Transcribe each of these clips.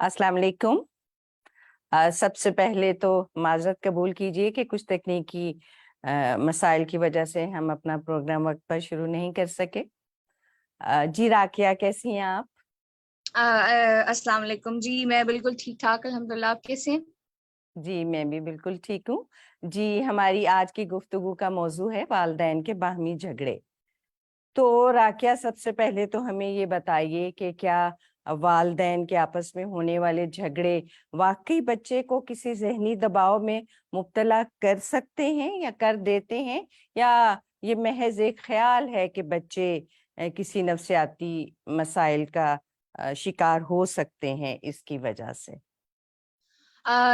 अस्सलाम वालेकुम। सबसे पहले तो माजरत कबूल कीजिए कि कुछ तकनीकी मसाइल की वजह से हम अपना प्रोग्राम वक्त पर शुरू नहीं कर सके। जी राकिया, कैसी हैं आप? अस्सलाम वालेकुम जी। मैं बिल्कुल ठीक ठाक अल्हम्दुलिल्लाह। आप कैसे हैं? जी मैं भी बिल्कुल ठीक हूँ। जी, हमारी आज की गुफ्तगू का मौजू है वालिदैन के बाहमी झगड़े। तो राकिया, सबसे पहले तो हमें ये बताइए कि क्या वालिदैन के आपस में होने वाले झगड़े वाकई बच्चे को किसी जहनी दबाव में मुब्तला कर सकते हैं या कर देते हैं, या ये महज एक ख्याल है कि बच्चे किसी नफ्सियाती मसाइल का शिकार हो सकते हैं इसकी वजह से?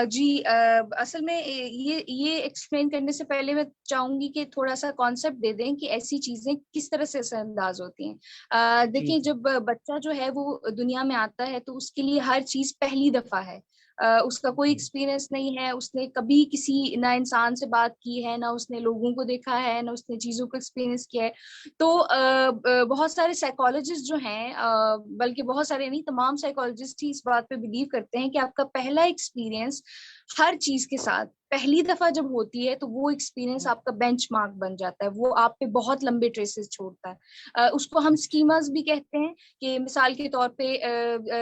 जी, असल में ये एक्सप्लेन करने से पहले मैं चाहूंगी कि थोड़ा सा कॉन्सेप्ट दे दें कि ऐसी चीजें किस तरह से असरअंदाज होती हैं। जी देखिए, जी। जब बच्चा जो है वो दुनिया में आता है तो उसके लिए हर चीज पहली दफा है। उसका कोई जी। एक्सपीरियंस नहीं है, उसने कभी किसी ना इंसान से बात की है, ना उसने लोगों को देखा है, ना उसने चीजों को एक्सपीरियंस किया है। तो बहुत सारे साइकोलॉजिस्ट जो हैं, बल्कि बहुत सारे नहीं, तमाम साइकोलॉजिस्ट ही इस बात पे बिलीव करते हैं कि आपका पहला एक्सपीरियंस हर चीज के साथ पहली दफा जब होती है तो वो एक्सपीरियंस आपका बेंचमार्क बन जाता है, वो आप पे बहुत लंबे ट्रेसेस छोड़ता है। उसको हम अच्छा। स्कीमास भी कहते हैं कि मिसाल के तौर पे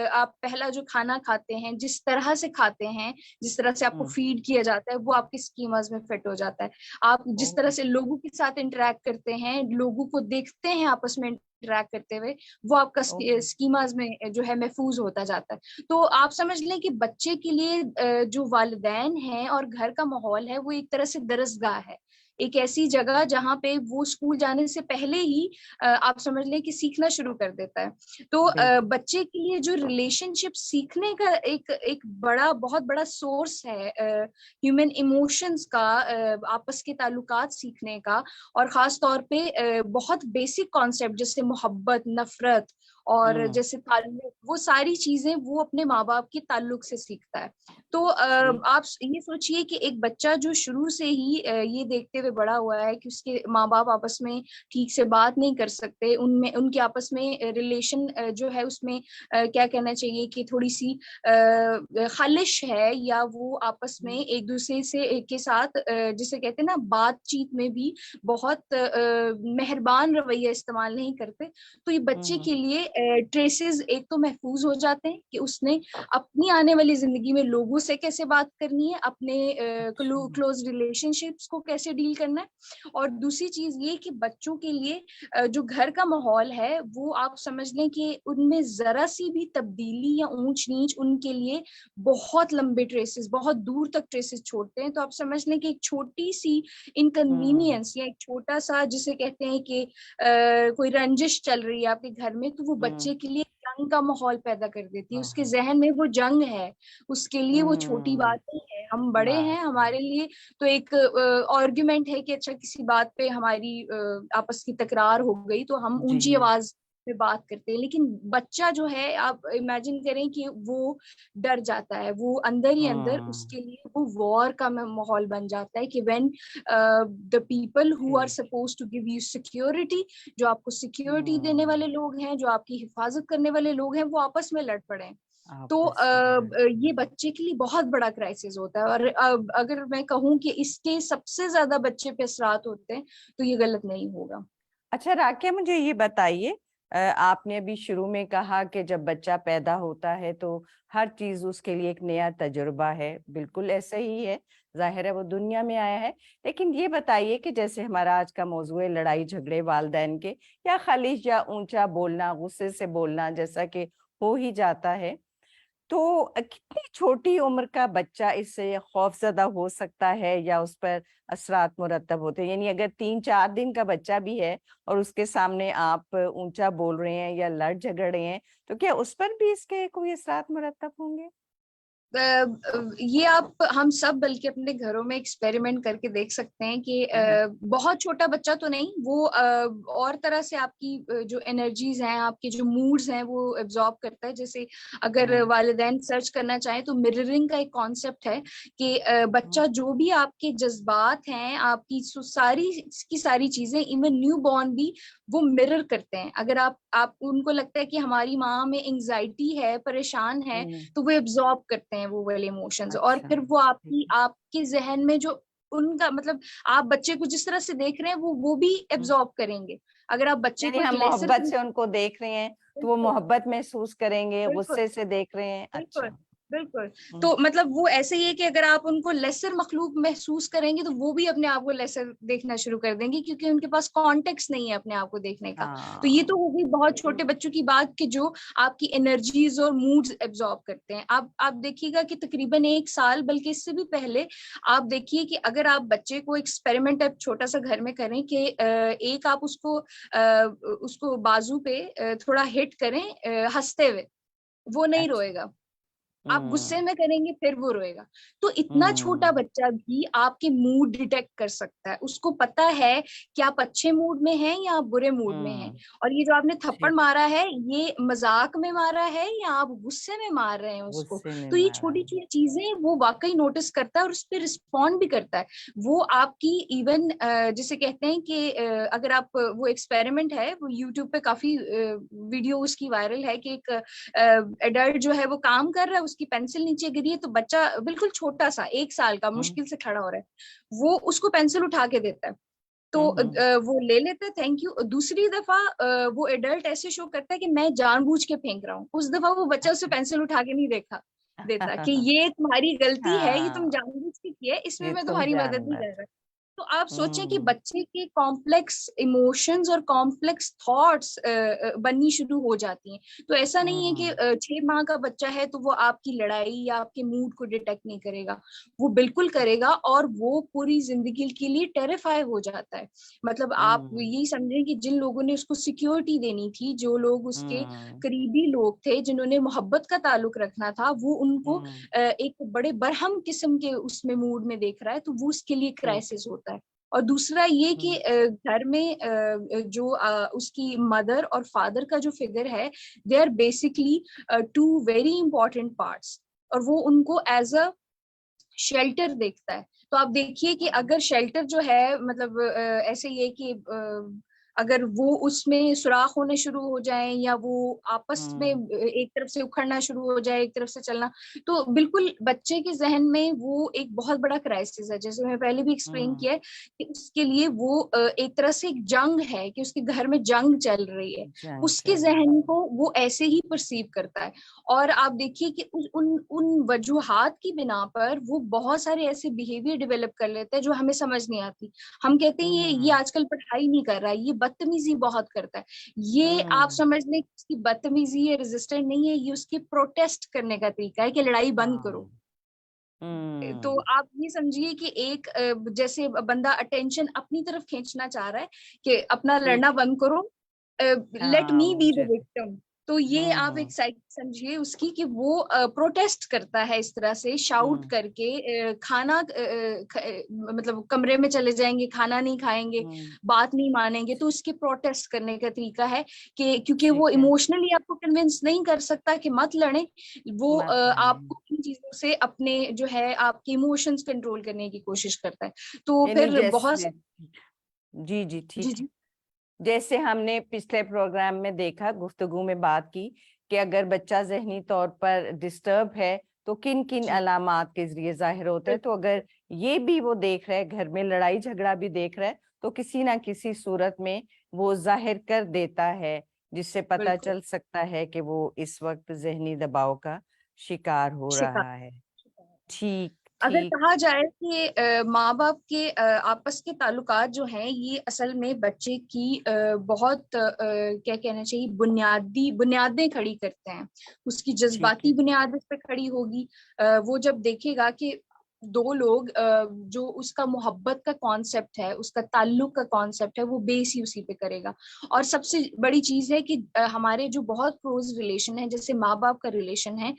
आप पहला जो खाना खाते हैं, जिस तरह से खाते हैं, जिस तरह से आपको हम्म। फीड किया जाता है, वो आपके स्कीमास में फिट हो जाता है। आप जिस तरह ओह। से लोगों के साथ इंटरेक्ट करते हैं, लोगों को देखते हैं आपस में इंटरेक्ट करते हुए, वो आपका ओह। स्कीमास में जो है महफूज होता जाता है। तो आप समझ लें कि बच्चे के लिए जो वालिदैन है और घर का माहौल है वो एक तरह से दरसगाह है, एक ऐसी जगह जहाँ पे वो स्कूल जाने से पहले ही आप समझ लें कि सीखना शुरू कर देता है। तो बिल्कुल। बच्चे के लिए जो रिलेशनशिप सीखने का एक एक बड़ा बहुत बड़ा सोर्स है ह्यूमन इमोशंस का, आपस के ताल्लुकात सीखने का, और खास तौर पे बहुत बेसिक कॉन्सेप्ट जैसे मोहब्बत, नफरत और हम्म। जैसे ताल्लुक, वो सारी चीजें वो अपने माँ बाप के ताल्लुक से सीखता है। तो जी। आप ये सोचिए कि एक बच्चा जो शुरू से ही ये देखते हुए बड़ा हुआ है कि उसके माँ बाप आपस में ठीक से बात नहीं कर सकते, उनमें उनके आपस में रिलेशन जो है उसमें क्या कहना चाहिए कि थोड़ी सी खालिश है, या वो आपस में एक दूसरे से के साथ जिसे कहते हैं ना, बातचीत में भी बहुत मेहरबान रवैया इस्तेमाल नहीं करते। तो ये बच्चे हम्म। के लिए ट्रेसेस एक तो महफूज हो जाते हैं कि उसने अपनी आने वाली जिंदगी में लोगों से कैसे बात करनी है, अपने अच्छा। क्लोज रिलेशनशिप्स को कैसे डील करना है। और दूसरी चीज ये कि बच्चों के लिए जो घर का माहौल है वो आप समझ लें कि उनमें जरा सी भी तब्दीली या ऊंच नीच उनके लिए बहुत लंबे ट्रेसेस, बहुत दूर तक ट्रेसेस छोड़ते हैं। तो आप समझ लें कि एक छोटी सी हम्म। इनकन्वीनियंस या एक छोटा सा जिसे कहते हैं कि कोई रंजिश चल रही है आपके घर में, तो वो हम्म। बच्चे के लिए जंग का माहौल पैदा कर देती है, उसके हाँ। जहन में वो जंग है, उसके लिए वो छोटी बात हम्म। नहीं है। हम बड़े हैं, बात है। हमारे लिए तो एक आर्ग्यूमेंट है कि अच्छा किसी बात पे हमारी आपस की तकरार हो गई तो हम जी। ऊंची आवाज में बात करते हैं। लेकिन बच्चा जो है, आप इमेजिन करें कि वो डर जाता है, वो अंदर ही अंदर हम्म। उसके लिए वो वॉर का माहौल बन जाता है कि when the people who are जी। Suppose to give you security, जो आपको सिक्योरिटी देने हम्म। वाले लोग हैं, जो आपकी हिफाजत करने वाले लोग हैं, वो आपस में लड़ पड़े हैं। तो आपस में लड़ते ये हैं। बच्चे के लिए बहुत बड़ा क्राइसिस होता है। और अगर मैं कहूँ कि इसके सबसे ज्यादा बच्चे पे असरात होते हैं तो ये गलत नहीं होगा। अच्छा राकिया, मुझे ये बताइए, आपने अभी शुरू में कहा कि जब बच्चा पैदा होता है तो हर चीज उसके लिए एक नया तजुर्बा है। बिल्कुल ऐसा ही है, जाहिर है वो दुनिया में आया है। लेकिन ये बताइए कि जैसे हमारा आज का मौजू है लड़ाई झगड़े वालिदैन के, या खालिश या ऊंचा बोलना, गुस्से से बोलना, जैसा कि हो ही जाता है, तो कितनी छोटी उम्र का बच्चा इससे खौफजदा हो सकता है या उस पर असरात मुरतब होते हैं? यानी अगर 3-4 दिन का बच्चा भी है और उसके सामने आप ऊंचा बोल रहे हैं या लड़ झगड़ रहे हैं, तो क्या उस पर भी इसके कोई असरात मुरतब होंगे? ये आप हम सब बल्कि अपने घरों में एक्सपेरिमेंट करके देख सकते हैं कि बहुत छोटा बच्चा तो नहीं, वो और तरह से आपकी जो एनर्जीज हैं, आपके जो मूड्स हैं वो एब्जॉर्ब करता है। जैसे अगर वालिदैन सर्च करना चाहें तो मिररिंग का एक कॉन्सेप्ट है कि बच्चा जो भी आपके जज्बात हैं, आपकी सारी की सारी चीजें, इवन न्यू बॉर्न भी वो मिरर करते हैं। अगर आप उनको लगता है कि हमारी माँ में एंग्जाइटी है, परेशान है, तो वो एब्जॉर्ब करते हैं वो वाले इमोशंस, और अच्छा, फिर वो ठीक है। आपके जहन में जो उनका मतलब, आप बच्चे को जिस तरह से देख रहे हैं वो भी एब्जॉर्ब करेंगे। अगर आप बच्चे यानी को एक हम लेसर, मोहब्बत से उनको देख रहे हैं तो वो बिल्कुल मोहब्बत महसूस करेंगे, बिल्कुल गुस्से से देख रहे हैं। बिल्कुल अच्छा। बिल्कुल। हम्म, तो मतलब वो ऐसे ही है कि अगर आप उनको लेसर मखलूक महसूस करेंगे तो वो भी अपने आप को लेसर देखना शुरू कर देंगे, क्योंकि उनके पास कॉन्टेक्स्ट नहीं है अपने आप को देखने का। तो ये तो हाँ। हो गई बहुत छोटे बच्चों की बात कि जो आपकी एनर्जीज और मूड्स एब्जॉर्ब करते हैं। आप देखिएगा कि तकरीबन 1 साल, बल्कि इससे भी पहले, आप देखिए कि अगर आप बच्चे को एक्सपेरिमेंट अब छोटा सा घर में करें कि एक आप उसको बाजू पे थोड़ा हिट करें हंसते हुए, वो नहीं अच्छा। रोएगा। आप गुस्से हम्म। में करेंगे फिर वो रोएगा। तो इतना छोटा हम्म। बच्चा भी आपके मूड डिटेक्ट कर सकता है, उसको पता है कि आप अच्छे मूड में हैं या आप बुरे मूड में हैं। हम्म। और ये जो आपने थप्पड़ ठीक। मारा है, ये मजाक में मारा है या आप गुस्से में मार रहे हैं उसको। गुस्से में तो ये मारा छोटी है। छोटी चीजें वो वाकई नोटिस करता है और उस पर रिस्पॉन्ड भी करता है। वो आपकी इवन जिसे कहते हैं कि अगर आप, वो एक्सपेरिमेंट है, वो यूट्यूब पे काफी वीडियो उसकी वायरल है कि एक एडल्ट जो है वो काम कर रहा है, उसकी पेंसिल नीचे गिरी है, तो बच्चा बिल्कुल छोटा सा 1 साल का हम्म। मुश्किल से खड़ा हो रहा है, वो उसको पेंसिल उठा के देता है। तो हम्म। वो ले लेता है, थैंक यू। दूसरी दफा वो एडल्ट ऐसे शो करता है कि मैं जानबूझ के फेंक रहा हूँ। उस दफा वो बच्चा उसे अच्छा। पेंसिल उठा के नहीं देखा देता कि ये तुम्हारी गलती है, ये तुम हाँ, जानबूझ के किया है, इसमें ये मैं तुम तुम्हारी मदद नहीं जानवर। कर रहा। तो आप सोचें कि हम्म। बच्चे के कॉम्प्लेक्स इमोशंस और कॉम्प्लेक्स थॉट्स बननी शुरू हो जाती हैं। तो ऐसा नहीं है कि हम्म। 6 माह का बच्चा है तो वो आपकी लड़ाई या आपके मूड को डिटेक्ट नहीं करेगा। वो बिल्कुल करेगा, और वो पूरी जिंदगी के लिए टेरिफाई हो जाता है। मतलब आप हम्म। यही समझें कि जिन लोगों ने उसको सिक्योरिटी देनी थी, जो लोग उसके हम्म। करीबी लोग थे, जिन्होंने मोहब्बत का ताल्लुक रखना था, वो उनको हम्म। एक बड़े बरहम किस्म के उसमें मूड में देख रहा है, तो वो उसके लिए ठीक। क्राइसिस होता है। और दूसरा ये कि हम्म। घर में जो उसकी मदर और फादर का जो फिगर है, they are basically 2 very important parts, और वो उनको एज अ शेल्टर देखता है। तो आप देखिए कि अगर शेल्टर जो है, मतलब ऐसे ये कि अगर वो उसमें सुराख होने शुरू हो जाए, या वो आपस में हम्म। एक तरफ से उखड़ना शुरू हो जाए, एक तरफ से चलना, तो बिल्कुल बच्चे के जहन में वो एक बहुत बड़ा क्राइसिस है। जैसे मैं पहले भी एक्सप्लेन हम्म। किया है कि उसके लिए वो एक तरह से एक जंग है, कि उसके घर में जंग चल रही है। जंग उसके चल रही जहन है। को वो ऐसे ही परसीव करता है। और आप देखिए कि उन उन वजूहात की बिना पर वो बहुत सारे ऐसे बिहेवियर डेवलप कर लेते हैं जो हमें समझ नहीं आती। हम कहते हैं ये हम्म। आजकल पढ़ाई नहीं कर रहा है, ये बदतमीजी बहुत करता है। ये आप हम्म। समझ लें कि उसकी बदतमीजी है, रेजिस्टेंट नहीं है, ये उसकी प्रोटेस्ट करने का तरीका है कि लड़ाई बंद करो। हाँ। तो हम्म। आप ये समझिए कि एक जैसे बंदा अटेंशन अपनी तरफ खींचना चाह रहा है कि अपना ठीक। लड़ना बंद करो, लेट हाँ, मी बी द मुझे। विक्टिम। तो ये आप एक साइड समझिए उसकी कि वो प्रोटेस्ट करता है इस तरह से शाउट हम्म। करके, खाना मतलब कमरे में चले जाएंगे, खाना नहीं खाएंगे, हम्म। बात नहीं मानेंगे, तो उसके प्रोटेस्ट करने का तरीका है कि क्योंकि वो ठीक है। इमोशनली आपको कन्विंस नहीं कर सकता कि मत लड़े, वो मत लड़े। आपको इन चीजों से अपने जो है आपके इमोशंस कंट्रोल करने की कोशिश करता है। तो यानी फिर बहुत जैसे, जी जी, जी ठीक है। जी जैसे हमने पिछले प्रोग्राम में देखा, गुफ्तगू में बात की कि अगर बच्चा जहनी तौर पर डिस्टर्ब है तो किन किन जी अलामात के जरिए जाहिर होता है। तो बिल्कुल अगर ये भी वो देख रहा है, घर में लड़ाई झगड़ा भी देख रहा है, तो किसी ना किसी सूरत में वो जाहिर कर देता है, जिससे पता बिल्कुल चल सकता है कि वो इस वक्त जहनी दबाव का शिकार हो शिकार। रहा है। ठीक। अगर ठीक। कहा जाए कि माँ बाप के आपस के ताल्लुकात जो हैं, ये असल में बच्चे की बहुत क्या कहना चाहिए, बुनियादी बुनियादें खड़ी करते हैं। उसकी ठीक जज्बाती है। बुनियाद इस पे खड़ी होगी। वो जब देखेगा कि दो लोग जो उसका मोहब्बत का कॉन्सेप्ट है, उसका ताल्लुक का कॉन्सेप्ट है, वो बेस ही उसी पे करेगा। और सबसे बड़ी चीज है कि हमारे जो बहुत क्लोज रिलेशन है, जैसे माँ बाप का रिलेशन है,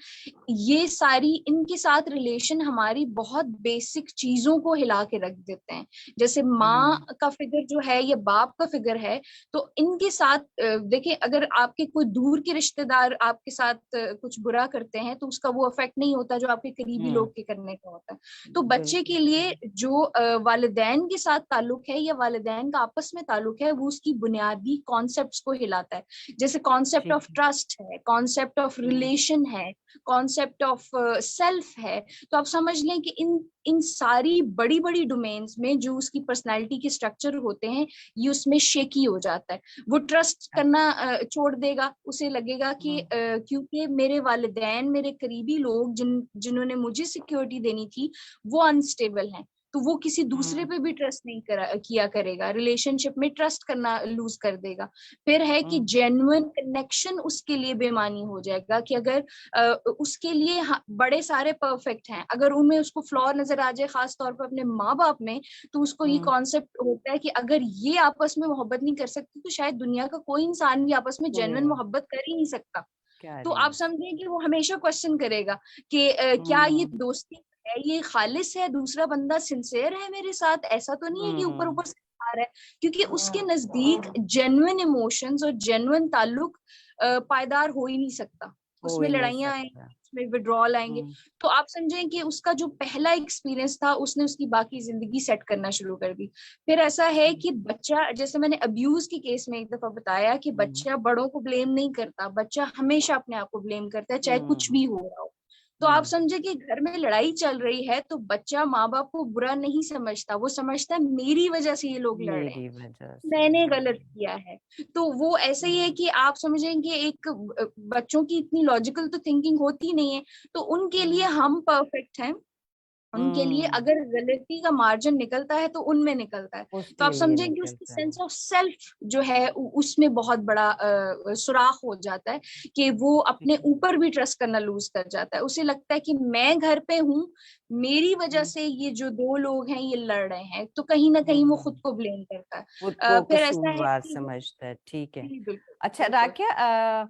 ये सारी इनके साथ रिलेशन हमारी बहुत बेसिक चीजों को हिला के रख देते हैं। जैसे माँ का फिगर जो है या बाप का फिगर है, तो इनके साथ देखिए, अगर आपके कोई दूर के रिश्तेदार आपके साथ कुछ बुरा करते हैं, तो उसका वो इफेक्ट नहीं होता जो आपके करीबी हम्म। लोग के करने का होता है। तो बच्चे बिल्कुल के लिए जो वालिदैन के साथ ताल्लुक है या वालिदैन का आपस में ताल्लुक है, वो उसकी बुनियादी कॉन्सेप्ट्स को हिलाता है। जैसे कॉन्सेप्ट ठीक ऑफ है। ट्रस्ट है, कॉन्सेप्ट ऑफ हम्म। रिलेशन है, कॉन्सेप्ट ऑफ सेल्फ है। तो आप समझ लें कि इन इन सारी बड़ी बड़ी डोमेन्स में जो उसकी पर्सनालिटी के स्ट्रक्चर होते हैं, ये उसमें शेकी हो जाता है। वो ट्रस्ट करना छोड़ देगा, उसे लगेगा कि हम्म। क्योंकि मेरे वालिदैन, मेरे करीबी लोग जिन्होंने मुझे सिक्योरिटी देनी थी, वो अनस्टेबल हैं, तो वो किसी दूसरे हम्म। पे भी ट्रस्ट नहीं किया करेगा, रिलेशनशिप में ट्रस्ट करना लूज कर देगा। फिर है कि हम्म। जेन्युइन कनेक्शन उसके लिए बेमानी हो जाएगा, कि अगर उसके लिए बड़े सारे परफेक्ट हैं, अगर उनमें उसको फ्लॉ नजर आ जाए, खास तौर पर अपने माँ बाप में, तो उसको ये हम्म। कॉन्सेप्ट होता है कि अगर ये आपस में मोहब्बत नहीं कर सकते, तो शायद दुनिया का कोई इंसान भी आपस में कोई जेन्युइन मोहब्बत कर ही नहीं सकता। क्या तो नहीं आप समझें कि वो हमेशा क्वेश्चन करेगा कि क्या ये हम्म। दोस्ती है, ये खालिस है, दूसरा बंदा सिंसेयर है मेरे साथ, ऐसा तो नहीं है कि ऊपर हम्म। ऊपर से आ रहा है। क्योंकि उसके नजदीक जेन्युइन इमोशंस और जेन्युइन ताल्लुक पायदार हो ही नहीं सकता। हो उसमें ही नहीं लड़ाइयां आएंगी, सकता। उसमें विड्रॉल आएंगे। हम्म। तो आप समझें कि उसका जो पहला एक्सपीरियंस था, उसने उसकी बाकी जिंदगी सेट करना शुरू कर दी। फिर ऐसा है ठीक। कि बच्चा, जैसे मैंने अब्यूज के केस में एक दफा बताया, कि हम्म। बच्चा बड़ों को ब्लेम नहीं करता, बच्चा हमेशा अपने आप को ब्लेम करता है, चाहे कुछ हम्म। भी हो रहा हो। तो आप हम्म। समझे कि घर में लड़ाई चल रही है, तो बच्चा माँ बाप को बुरा नहीं समझता, वो समझता है मेरी वजह से ये लोग लड़ रहे हैं, मेरी वजह से। मैंने गलत किया है। तो वो ऐसे ही है हम्म। कि आप समझेंगे, एक बच्चों की इतनी लॉजिकल तो थिंकिंग होती नहीं है, तो उनके लिए हम्म। हम परफेक्ट हैं। उनके लिए हम्म। अगर गलती का मार्जिन निकलता है, तो उनमें निकलता है। तो उसके आप लिए समझेंगे उसकी निकलता है। सेंस ऑफ सेल्फ जो है, उसमें बहुत बड़ा सुराख हो जाता है, कि वो ठीक अपने है। ऊपर भी ट्रस्ट करना लूज कर जाता है। उसे लगता है कि मैं घर पे हूँ, मेरी वजह हम्म। से ये जो दो लोग हैं ये लड़ रहे हैं, तो कहीं ना कहीं वो खुद हम्म। को ब्लेम करता है। खुद को फिर ऐसा है कसूरवार कि समझता है। ठीक है। जी बिल्कुल अच्छा बिल्कुल। राकिया,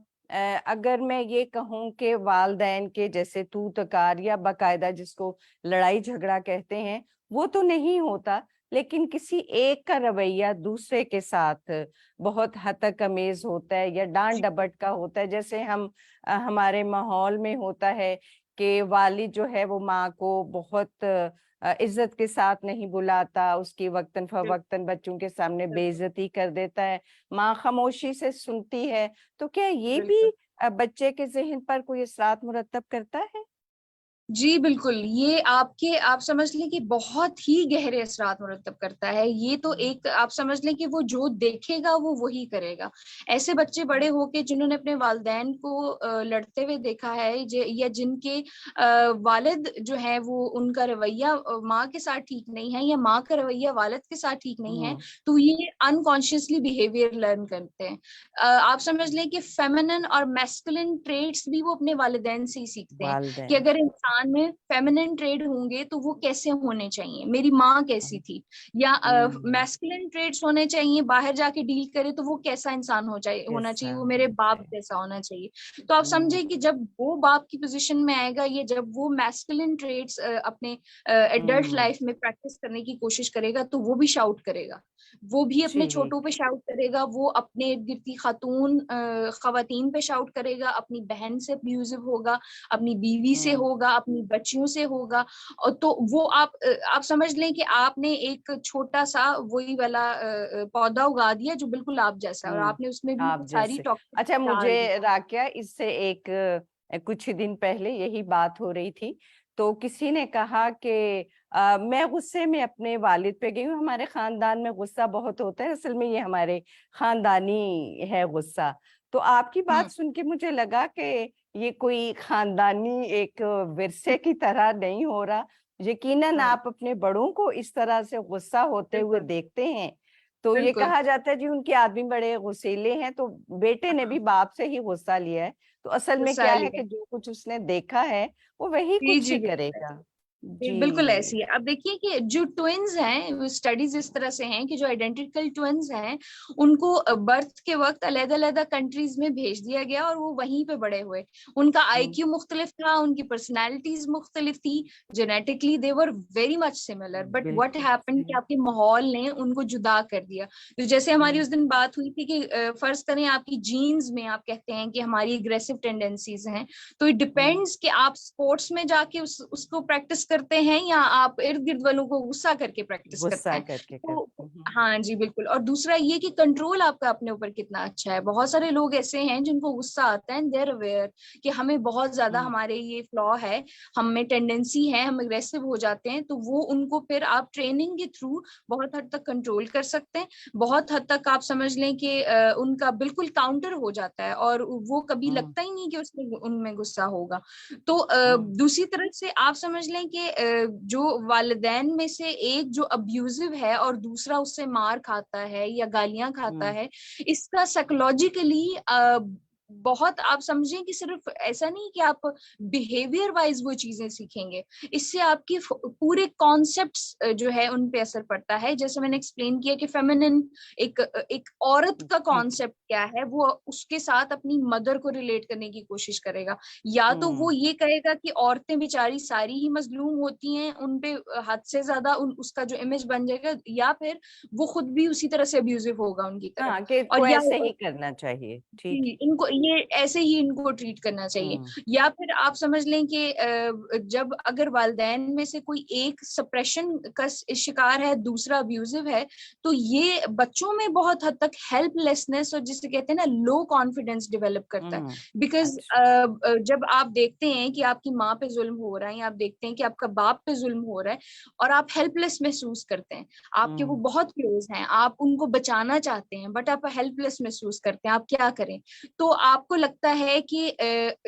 अगर मैं ये कहूं कि वालदैन के जैसे तू तकार या बकायदा जिसको लड़ाई झगड़ा कहते हैं, वो तो नहीं होता, लेकिन किसी एक का रवैया दूसरे के साथ बहुत हतकमेज होता है या डांट डपट का होता है। जैसे हम हमारे माहौल में होता है कि वालिद जो है वो माँ को बहुत इज्जत के साथ नहीं बुलाता, उसकी वक्तन फवक्तन बच्चों के सामने बिल्कुल बेइज्जती कर देता है, माँ खामोशी से सुनती है। तो क्या ये भी बिल्कुल। बच्चे के जहन पर कोई असरात मुरतब करता है? जी बिल्कुल, ये आपके, आप समझ लें कि बहुत ही गहरे असरात मुरतब करता है। ये तो हम्म। एक, आप समझ लें कि वो जो देखेगा वो वही करेगा। ऐसे बच्चे बड़े होके जिन्होंने अपने वालिदैन को लड़ते हुए देखा है, या जिनके वालिद जो है वो, उनका रवैया माँ के साथ ठीक नहीं है, या माँ का रवैया वालिद के साथ ठीक नहीं है, हम्म। तो ये अनकॉन्शियसली बिहेवियर लर्न करते हैं। आप समझ लें कि फेमिनिन और मैस्कुलिन ट्रेड्स भी वो अपने वालिदैन से ही सीखते हैं, कि वालदैन। अगर इंसान में फेमिनिन ट्रेड होंगे तो वो कैसे होने चाहिए, मेरी माँ कैसी थी, या हम्म। मैस्कुलिन ट्रेड्स होने चाहिए, बाहर जाके डील करे तो वो कैसा इंसान होना चाहिए, कैसा वो मेरे होना बाप चाहिए। जैसा होना चाहिए। तो आप हम्म। समझे कि जब वो बाप की पोजीशन में आएगा, ये जब वो मैस्कुलिन ट्रेड्स अपने एडल्ट हम्म। लाइफ में प्रैक्टिस करने की कोशिश करेगा, तो वो भी शाउट करेगा, वो भी अपने छोटों ठीक। पे शाउट करेगा, वो अपने इर्द गिर्द की खातून खवातीन पे शाउट करेगा, अपनी बहन से अब्यूजिव होगा, अपनी बीवी से हम्म। होगा, अपनी बच्चियों से होगा। और तो वो आप समझ लें कि आपने एक छोटा सा वही वाला पौधा उगा दिया जो बिल्कुल आप जैसा है, और हम्म। आपने उसमें भी वो आप सारी जैसे। अच्छा, टॉक्सिसिटी डाल दी। मुझे राकिया इससे एक कुछ ही दिन पहले यही बात हो रही थी, तो किसी ने कहा कि मैं गुस्से में अपने वालिद पे गई हूँ, हमारे खानदान में गुस्सा बहुत होता है, असल में ये हमारे खानदानी है गुस्सा। तो आपकी बात हम्म। सुन के मुझे लगा कि ये कोई खानदानी एक विरसे की तरह नहीं हो रहा। यकीनन हम्म। आप अपने बड़ों को इस तरह से गुस्सा होते हुए बिल्कुल देखते हैं, तो ये बिल्कुल। कहा जाता है जी उनके आदमी बड़े गुस्सेले हैं, तो बेटे ने भी हाँ, बाप से ही गुस्सा लिया है। तो असल में गुस्सा क्या है लिया। कि जो कुछ उसने देखा है वो वही जी कुछ जी ही बिल्कुल। करेगा। बिल्कुल जी। ऐसी है। अब देखिए कि जो ट्विन्स हैं, स्टडीज इस तरह से हैं कि जो आइडेंटिकल ट्विन्स हैं उनको बर्थ के वक्त अलग अलग कंट्रीज में भेज दिया गया और वो वहीं पे बड़े हुए। उनका हम्म, आईक्यू मुख्तलिफ था, उनकी पर्सनैलिटीज मुख्तलिफ थी, genetically they were very much similar, but what बिल्कुल हैपेंड कि सही। आपके माहौल ने उनको जुदा कर दिया। तो जैसे हमारी हम्म, उस दिन बात हुई थी कि फर्ज करें आपकी जीन्स में आप कहते हैं कि हमारी एग्रेसिव टेंडेंसीज हैं, तो इट हम्म, डिपेंड्स कि आप स्पोर्ट्स में जाके उसको प्रैक्टिस करते हैं या आप इर्द गिर्द वालों को गुस्सा करके प्रैक्टिस करते गुस्सा हैं। करके तो करते हैं। हाँ जी बिल्कुल। और दूसरा ये कि कंट्रोल आपका अपने ऊपर कितना अच्छा है। बहुत सारे लोग ऐसे हैं जिनको गुस्सा आता है, देयर अवेयर कि हमें बहुत ज्यादा हम्म, हमारे ये फ्लॉ है, हमें टेंडेंसी है, हम अग्रेसिव हो जाते हैं, तो वो उनको फिर आप ट्रेनिंग के थ्रू बहुत हद तक कंट्रोल कर सकते हैं। बहुत हद तक आप समझ लें कि उनका बिल्कुल काउंटर हो जाता है और वो कभी हम्म, लगता ही नहीं कि उसमें उनमें गुस्सा होगा। तो हम्म, दूसरी तरफ से आप समझ लें कि जो वालिदैन में से एक जो अब्यूजिव है और दूसरा उससे मार खाता है या गालियां खाता हम्म, है, इसका साइकोलॉजिकली बहुत आप समझें कि सिर्फ ऐसा नहीं कि आप बिहेवियर वाइज वो चीजें सीखेंगे, इससे आपकी पूरे कॉन्सेप्ट्स जो है उन पे असर पड़ता है। जैसे मैंने एक्सप्लेन किया कि फेमिनिन एक एक औरत का जी जी। कॉन्सेप्ट क्या है, वो उसके साथ अपनी मदर को रिलेट करने की कोशिश करेगा। या तो वो हम्म, ये कहेगा कि औरतें बेचारी सारी ही मजलूम होती हैं, उन पे हद से ज्यादा उसका जो इमेज बन जाएगा, या फिर वो खुद भी उसी तरह से अब्यूजिव होगा उनकी तरफ। हाँ, कि और को या ऐसे ही करना चाहिए, ठीक है। इनको ये ऐसे ही इनको ट्रीट करना चाहिए। हम्म, या फिर आप समझ लें कि जब अगर वालिदैन में से कोई एक सप्रेशन का शिकार है, दूसरा अब्यूजिव है, तो ये बच्चों में बहुत हद तक हेल्पलेसनेस और जिसे कहते हैं ना लो कॉन्फिडेंस डेवलप करता है। हम्म, बिकॉज अच्छा। जब आप देखते हैं कि आपकी माँ पे जुल्म हो रहा है या आप देखते हैं कि आपका बाप पे जुल्म हो रहा है और आप हेल्पलेस महसूस करते हैं, आपके वो हम्म, बहुत क्लोज हैं, आप उनको बचाना चाहते हैं, बट आप हेल्पलेस महसूस करते हैं, आप क्या करें? तो आपको लगता है कि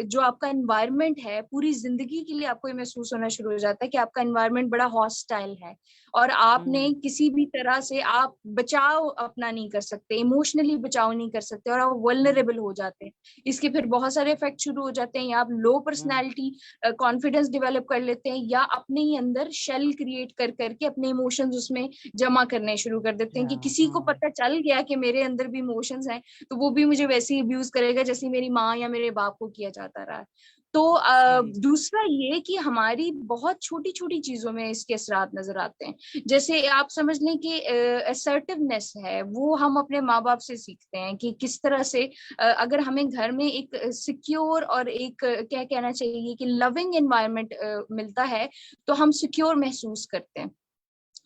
जो आपका एनवायरनमेंट है, पूरी जिंदगी के लिए आपको ये महसूस होना शुरू हो जाता है कि आपका एनवायरनमेंट बड़ा हॉस्टाइल है और आपने हम्म, किसी भी तरह से आप बचाव अपना नहीं कर सकते, इमोशनली बचाव नहीं कर सकते और आप हम्म, वल्नरेबल हो जाते हैं। इसके फिर बहुत सारे इफेक्ट शुरू हो जाते हैं, या आप लो हम्म, पर्सनैलिटी कॉन्फिडेंस डेवलप कर लेते हैं, या अपने ही अंदर शेल क्रिएट कर करके अपने इमोशंस उसमें जमा करने शुरू कर देते हैं कि हाँ, किसी को पता चल गया कि मेरे अंदर भी इमोशंस हैं, तो वो भी मुझे वैसे ही अब्यूज करेगा जैसे मेरी माँ या मेरे बाप को किया जाता रहा है। तो सही। दूसरा ये कि हमारी बहुत छोटी छोटी चीजों में इसके असरात नजर आते हैं। जैसे आप समझ लें कि असर्टिवनेस है, वो हम अपने माँ बाप से सीखते हैं कि किस तरह से अगर हमें घर में एक सिक्योर और एक क्या कहना चाहिए कि लविंग एनवायरनमेंट मिलता है, तो हम सिक्योर महसूस करते हैं।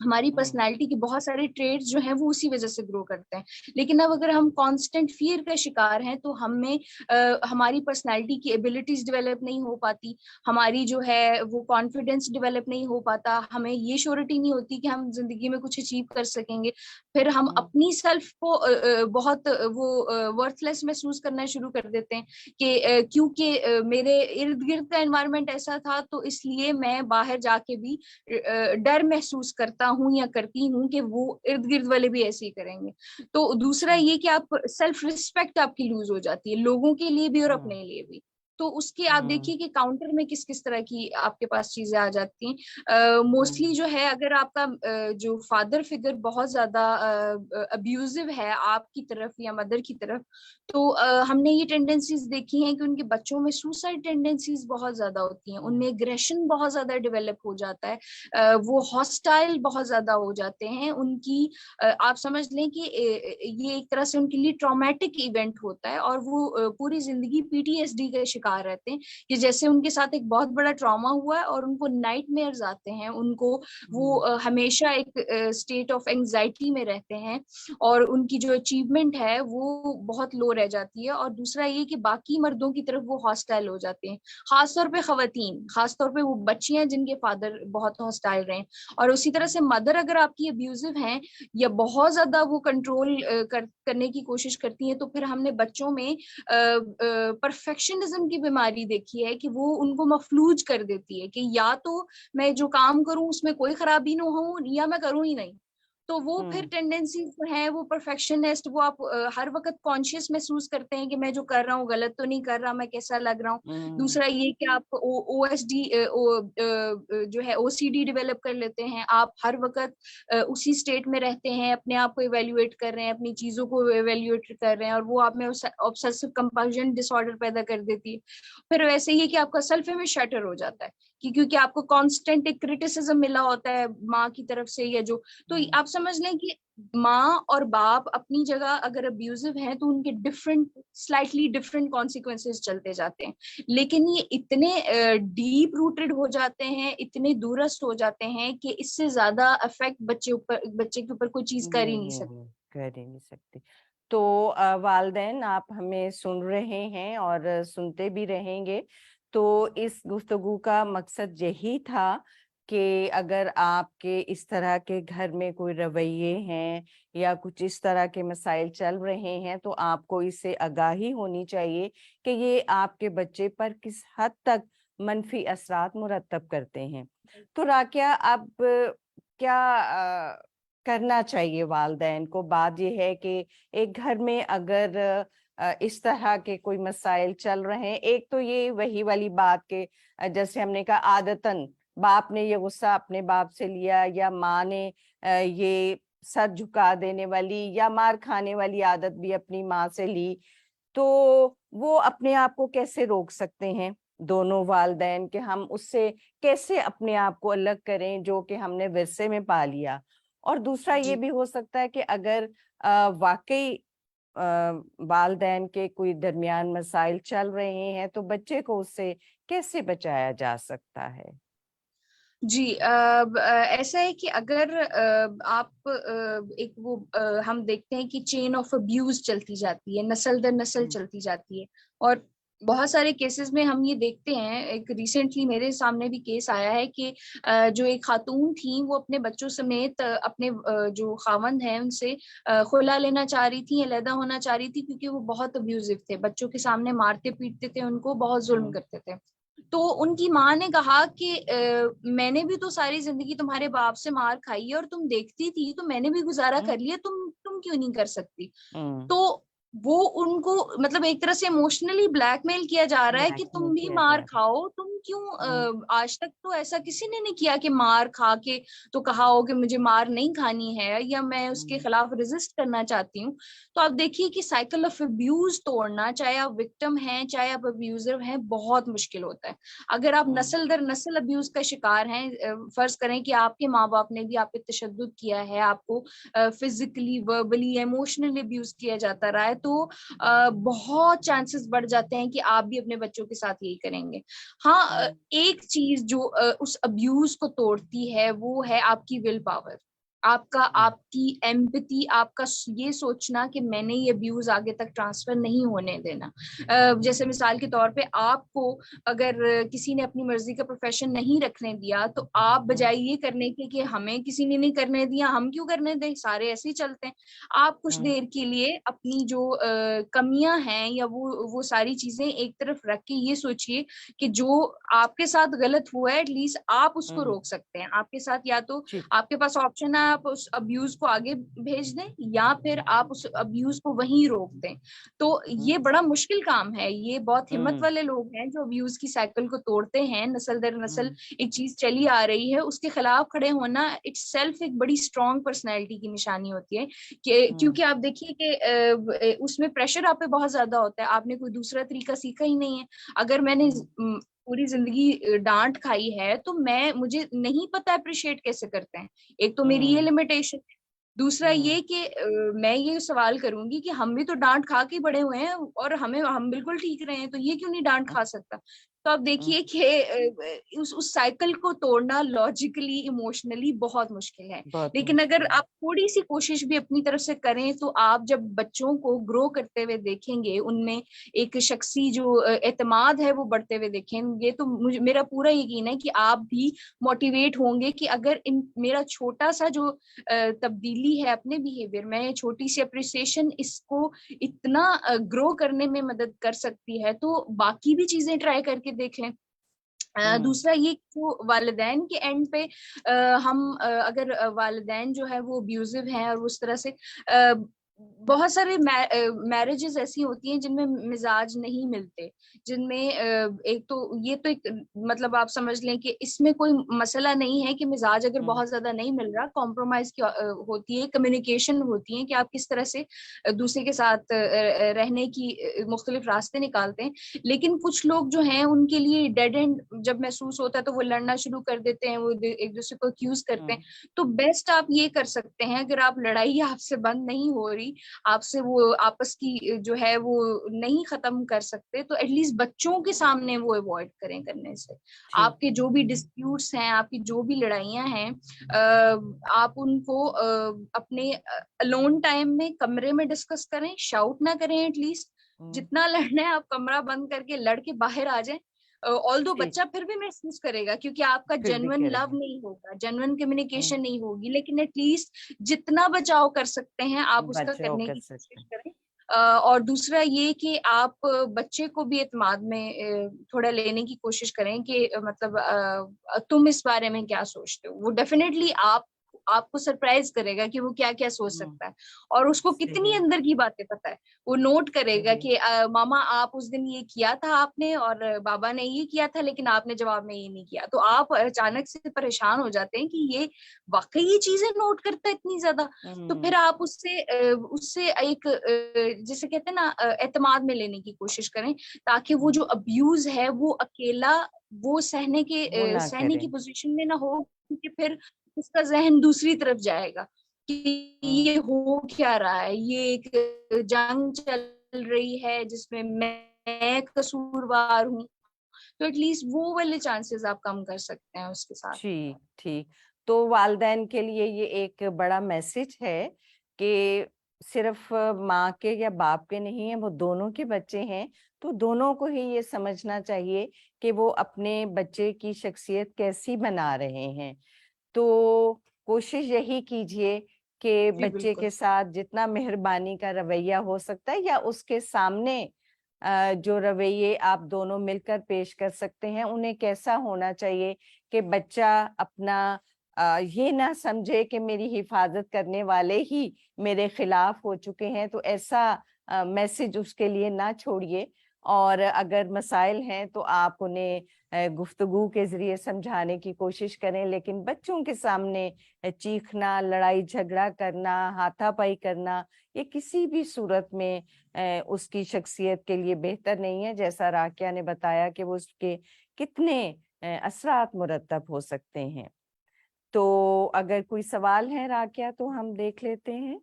हमारी हम्म, पर्सनालिटी के बहुत सारे ट्रेड्स जो हैं वो उसी वजह से ग्रो करते हैं। लेकिन अब अगर हम कांस्टेंट फियर का शिकार हैं, तो हमें हमारी पर्सनालिटी की एबिलिटीज डेवलप नहीं हो पाती, हमारी जो है वो कॉन्फिडेंस डेवलप नहीं हो पाता, हमें ये श्योरिटी नहीं होती कि हम जिंदगी में कुछ अचीव कर सकेंगे। फिर हम हम्म, अपनी सेल्फ को बहुत वो वर्थलेस महसूस करना शुरू कर देते हैं कि क्योंकि मेरे इर्द गिर्द का एनवायरनमेंट ऐसा था, तो इसलिए मैं बाहर जाके भी डर महसूस करता हूँ या करती हूँ कि वो इर्द गिर्द वाले भी ऐसे ही करेंगे। तो दूसरा अच्छा। ये कि आप सेल्फ रिस्पेक्ट आपकी लूज हो जाती है, लोगों के लिए भी और हम्म, अपने लिए भी। तो उसके आप हम्म, देखिए कि काउंटर में किस किस तरह की आपके पास चीजें आ जाती हैं। मोस्टली हम्म, जो है, अगर आपका जो फादर फिगर बहुत ज्यादा अब्यूजिव है आपकी तरफ या मदर की तरफ, तो हमने ये टेंडेंसीज देखी हैं कि उनके बच्चों में सुसाइड टेंडेंसीज बहुत ज्यादा होती हैं, हम्म, उनमें एग्रेशन बहुत ज्यादा डेवलप हो जाता है, वो हॉस्टाइल बहुत ज्यादा हो जाते हैं उनकी। आप समझ लें कि ये एक तरह से उनके लिए ट्रॉमेटिक इवेंट होता है और वो पूरी जिंदगी पीटीएसडी के शिकार रहते हैं कि जैसे उनके साथ एक बहुत बड़ा ट्रॉमा हुआ है और उनको नाइटमेयर्स आते हैं, उनको वो हम्म, हमेशा एक स्टेट ऑफ एंजाइटी में रहते हैं और उनकी जो अचीवमेंट है वो बहुत लो रह जाती है। और दूसरा ये कि बाकी मर्दों की तरफ वो हॉस्टाइल हो जाते हैं, खासतौर पे खवातीन, खासतौर पे वो बच्चियां जिनके फादर बहुत हॉस्टाइल रहे। और उसी तरह से मदर अगर आपकी अब्यूजिव हैं या बहुत ज्यादा वो कंट्रोल करने की कोशिश करती हैं, तो फिर हमने बच्चों में परफेक्शनिज्म की बीमारी देखी है कि वो उनको मफलूज कर देती है कि या तो मैं जो काम करूं उसमें कोई खराबी ना हो या मैं करूं ही नहीं। तो वो फिर टेंडेंसी है, वो परफेक्शनिस्ट, वो आप हर वक्त कॉन्शियस महसूस करते हैं कि मैं जो कर रहा हूँ गलत तो नहीं कर रहा, मैं कैसा लग रहा हूँ। दूसरा ये कि आप ओएसडी जो है ओसीडी डेवलप कर लेते हैं, आप हर वक्त उसी स्टेट में रहते हैं, अपने आप को इवेल्युएट कर रहे हैं, अपनी चीजों को इवेल्युएट कर रहे हैं, और वो आप में ऑब्सेसिव कंपल्शन डिसऑर्डर पैदा कर देती है। फिर वैसे ही कि आपका सेल्फ इमेज शटर हो जाता है, कि क्योंकि आपको कांस्टेंट एक क्रिटिसिज्म मिला होता है माँ की तरफ से, या जो, तो आप समझ लें कि माँ और बाप अपनी जगह अगर अब्यूजिव हैं तो उनके स्लाइटली डिफरेंट कॉन्सिक्वेंसेस चलते जाते हैं, लेकिन ये इतने डीप रूटेड हो जाते हैं, इतने दूरस्थ हो जाते हैं कि इससे ज्यादा इफेक्ट बच्चे के ऊपर कोई चीज कर ही नहीं सकती। कर ही नहीं सकती। तो वालिदैन आप हमें सुन रहे हैं और सुनते भी रहेंगे। तो इस गुफ्तगू का मकसद यही था कि अगर आपके इस तरह के घर में कोई रवैये हैं या कुछ इस तरह के मसाइल चल रहे हैं, तो आपको इससे आगाही होनी चाहिए कि ये आपके बच्चे पर किस हद तक मनफी असरात मुरतब करते हैं। तो राकिया, अब क्या करना चाहिए वालिदैन को? बात यह है कि एक घर में अगर इस तरह के कोई मसाइल चल रहे हैं, एक तो ये वही वाली बात के जैसे हमने कहा आदतन बाप ने ये गुस्सा अपने बाप से लिया, या माँ ने ये सर झुका देने वाली या मार खाने वाली आदत भी अपनी माँ से ली, तो वो अपने आप को कैसे रोक सकते हैं दोनों वालिदैन के? हम उससे कैसे अपने आप को अलग करें जो कि हमने विरसे में पा लिया? और दूसरा ये जी भी हो सकता है कि अगर वाकई वालिदैन के कोई दरमियान मसाइल चल रहे हैं, तो बच्चे को उससे कैसे बचाया जा सकता है? जी, ऐसा है कि अगर आप एक वो हम देखते हैं कि चेन ऑफ अब्यूज चलती जाती है, नस्ल दर नस्ल चलती जाती है, और बहुत सारे केसेस में हम ये देखते हैं, एक रिसेंटली मेरे सामने भी केस आया है कि जो एक खातून थी वो अपने बच्चों समेत अपने जो खावंद हैं उनसे खुला लेना चाह रही थी, अलहदा होना चाह रही थी, क्योंकि वो बहुत अब्यूजिव थे, बच्चों के सामने मारते पीटते थे, उनको बहुत जुल्म करते थे। तो उनकी माँ ने कहा कि मैंने भी तो सारी जिंदगी तुम्हारे बाप से मार खाई है और तुम देखती थी, तो मैंने भी गुजारा कर लिया, तुम क्यों नहीं कर सकती? तो वो उनको मतलब एक तरह से इमोशनली ब्लैकमेल किया जा रहा है कि ब्लैकमेल तुम भी किया जा मार रहा खाओ, तुम क्यों आज तक तो ऐसा किसी ने नहीं किया कि मार खा के तो कहा हो कि मुझे मार नहीं खानी है या मैं उसके है। खिलाफ रेजिस्ट करना चाहती हूँ। तो आप देखिए कि साइकिल ऑफ अब्यूज तोड़ना, चाहे आप विक्टिम हैं चाहे आप अब्यूजर हैं, बहुत मुश्किल होता है। अगर आप नस्ल दर नस्ल अब्यूज का शिकार हैं, फर्ज करें कि आपके माँ बाप ने भी आप पे तशद्दुद किया है, आपको फिजिकली, वर्बली, इमोशनली अब्यूज किया जाता रहा है, तो बहुत चांसेस बढ़ जाते हैं कि आप भी अपने बच्चों के साथ यही करेंगे। हाँ, एक चीज जो उस अब्यूज को तोड़ती है वो है आपकी विल पावर, आपकी एम्पैथी, आपका ये सोचना कि मैंने ये अब्यूज आगे तक ट्रांसफर नहीं होने देना। जैसे मिसाल के तौर पे आपको अगर किसी ने अपनी मर्जी का प्रोफेशन नहीं रखने दिया, तो आप बजाय ये करने के कि हमें किसी ने नहीं करने दिया, हम क्यों करने दें, सारे ऐसे ही चलते हैं, आप कुछ देर के लिए अपनी जो कमियां हैं या वो सारी चीजें एक तरफ रख के ये सोचिए कि जो आपके साथ गलत हुआ है एटलीस्ट आप उसको रोक सकते हैं। आपके साथ या तो आपके पास ऑप्शन है, आप उस अब्यूज को आगे भेज दें या फिर आप उस अब्यूज को वहीं रोक दें। तो ये बड़ा मुश्किल काम है, ये बहुत हिम्मत वाले लोग हैं जो अब्यूज की साइकिल को तोड़ते हैं। नस्ल दर नस्ल एक चीज चली आ रही है, उसके खिलाफ खड़े होना इटसेल्फ एक बड़ी स्ट्रॉन्ग पर्सनैलिटी की निशानी होती है कि क्योंकि आप देखिए कि उसमें प्रेशर आप पे बहुत ज्यादा होता है, आपने कोई दूसरा तरीका सीखा ही नहीं है। अगर मैंने पूरी जिंदगी डांट खाई है तो मुझे नहीं पता अप्रिशिएट कैसे करते हैं। एक तो मेरी ये लिमिटेशन है, दूसरा ये कि मैं ये सवाल करूंगी कि हम भी तो डांट खा के बड़े हुए हैं और हम बिल्कुल ठीक रहे हैं, तो ये क्यों नहीं डांट खा सकता? तो आप देखिए कि उस साइकिल को तोड़ना लॉजिकली, इमोशनली बहुत मुश्किल है। लेकिन अगर आप थोड़ी सी कोशिश भी अपनी तरफ से करें तो आप जब बच्चों को ग्रो करते हुए देखेंगे, उनमें एक शख्सी जो एतमाद है वो बढ़ते हुए देखेंगे, तो मेरा पूरा यकीन है कि आप भी मोटिवेट होंगे कि अगर मेरा छोटा सा जो तब्दीली है अपने बिहेवियर में, छोटी सी अप्रिसिएशन इसको इतना ग्रो करने में मदद कर सकती है, तो बाकी भी चीजें ट्राई करके देख लें। दूसरा ये जो वालिदैन के एंड पे हम अगर वालिदैन जो है वो अब्यूजिव हैं और उस तरह से बहुत सारे मैरिजेस ऐसी होती हैं जिनमें मिजाज नहीं मिलते, जिनमें एक तो ये तो एक मतलब आप समझ लें कि इसमें कोई मसला नहीं है कि मिजाज अगर बहुत ज्यादा नहीं मिल रहा, कॉम्प्रोमाइज की होती है, कम्युनिकेशन होती है कि आप किस तरह से दूसरे के साथ रहने की मुख्तलिफ रास्ते निकालते हैं। लेकिन कुछ लोग जो हैं उनके लिए डेड एंड जब महसूस होता है तो वो लड़ना शुरू कर देते हैं, वो एक दूसरे को अक्यूज करते हैं। तो बेस्ट आप ये कर सकते हैं, अगर आप लड़ाई आपसे बंद नहीं हो रही, आपसे वो आपस की जो है वो नहीं खत्म कर सकते, तो एटलीस्ट बच्चों के सामने वो अवॉइड करें करने से। ठीक आपके है। जो भी डिस्प्यूट्स हैं, आपकी जो भी लड़ाइयां हैं, आप उनको अपने अलोन टाइम में कमरे में डिस्कस करें, शाउट ना करें। एटलीस्ट जितना लड़ना है आप कमरा बंद करके लड़ के बाहर आ जाएं। ऑल्दो ठीक। बच्चा फिर भी महसूस करेगा क्योंकि आपका फिर भी जेन्युइन लव करेगा। नहीं होगा, जेन्युइन कम्युनिकेशन नहीं होगी, लेकिन एटलीस्ट जितना बचाव कर सकते हैं आप उसका बचाव करने कर की सकते कोशिश हैं। करें। और दूसरा ये कि आप बच्चे को भी एतमाद में थोड़ा लेने की कोशिश करें कि मतलब तुम इस बारे में क्या सोचते हो। वो डेफिनेटली आपको सरप्राइज करेगा कि वो क्या क्या सोच हम्म। सकता है, और उसको कितनी सही। अंदर की बातें पता है। वो नोट करेगा सही। कि मामा आप उस दिन ये किया था आपने, और बाबा ने ये किया था लेकिन आपने जवाब में ये नहीं किया। तो आप अचानक से परेशान हो जाते हैं कि ये वाकई ये चीजें नोट करता है इतनी ज्यादा। तो हम्म। फिर आप उससे एक जिसे कहते हैं ना एतमाद में लेने की कोशिश करें, ताकि वो हम्म। जो अब्यूज है वो अकेला वो वो ना सहने की करें। पोजीशन में ना हो, क्योंकि फिर उसका जहन दूसरी तरफ जाएगा कि हम्म। ये हो क्या रहा है, ये एक जंग चल रही है जिसमें मैं कसूरवार हूँ। तो एटलीस्ट वो वाले चांसेस आप कम कर सकते हैं उसके साथ। ठीक। ठीक। तो वालिदैन के लिए ये एक बड़ा मैसेज है कि सिर्फ माँ के या बाप के नहीं है, वो दोनों के बच्चे हैं। तो दोनों को ही ये समझना चाहिए कि वो अपने बच्चे की शख्सियत कैसी बना रहे हैं। तो कोशिश यही कीजिए कि जी बच्चे बिल्कुल। के साथ जितना मेहरबानी का रवैया हो सकता है, या उसके सामने जो रवैये आप दोनों मिलकर पेश कर सकते हैं, उन्हें कैसा होना चाहिए कि बच्चा अपना ये ना समझे कि मेरी हिफाजत करने वाले ही मेरे खिलाफ हो चुके हैं। तो ऐसा मैसेज उसके लिए ना छोड़िए। और अगर मसाइल हैं तो आप उन्हें गुफ्तगू के जरिए समझाने की कोशिश करें, लेकिन बच्चों के सामने चीखना, लड़ाई झगड़ा करना, हाथापाई करना, ये किसी भी सूरत में उसकी शख्सियत के लिए बेहतर नहीं है। जैसा राकिया ने बताया कि वो उसके कितने असरात मुरतब हो सकते हैं। तो अगर कोई सवाल है राकिया तो हम देख लेते हैं।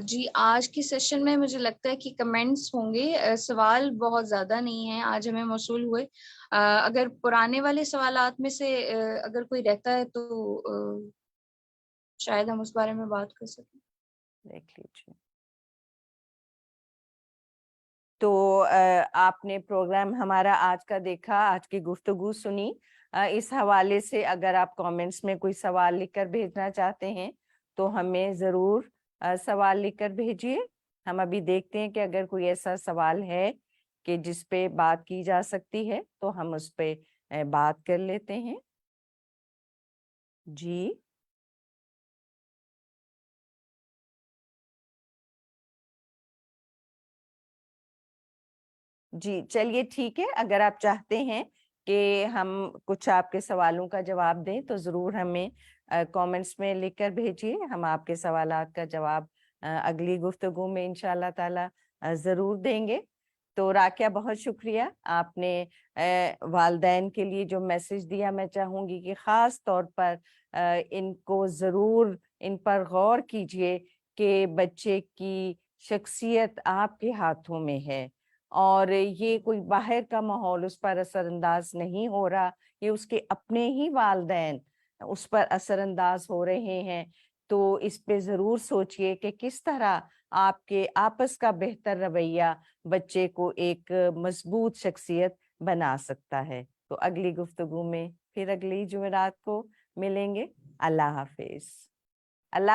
जी आज की सेशन में मुझे लगता है कि कमेंट्स होंगे, सवाल बहुत ज्यादा नहीं है आज हमें मौसूल हुए। अगर पुराने वाले सवालात में से अगर कोई रहता है तो शायद हम उस बारे में बात कर सकें। देख लीजिए। तो आपने प्रोग्राम हमारा आज का देखा, आज की गुफ्तगू सुनी। इस हवाले से अगर आप कमेंट्स में कोई सवाल लिखकर भेजना चाहते हैं तो हमें जरूर सवाल लिखकर भेजिए। हम अभी देखते हैं कि अगर कोई ऐसा सवाल है कि जिस पे बात की जा सकती है तो हम उस पे बात कर लेते हैं। जी। जी चलिए ठीक है। अगर आप चाहते हैं कि हम कुछ आपके सवालों का जवाब दें तो जरूर हमें कमेंट्स में लिखकर भेजिए। हम आपके सवालात का जवाब अगली गुफ्तगू में इंशाल्लाह ताला जरूर देंगे। तो राकिया बहुत शुक्रिया, आपने वालदैन के लिए जो मैसेज दिया, मैं चाहूंगी कि खास तौर पर इनको जरूर इन पर गौर कीजिए कि बच्चे की शख्सियत आपके हाथों में है और ये कोई बाहर का माहौल उस पर असरअंदाज नहीं हो रहा, ये उसके अपने ही वालिदैन उस पर असरअंदाज हो रहे हैं। तो इस पे जरूर सोचिए कि किस तरह आपके आपस का बेहतर रवैया बच्चे को एक मजबूत शख्सियत बना सकता है। तो अगली गुफ्तगू में फिर अगली जुमेरात को मिलेंगे। अल्लाह हाफिज। अल्लाह।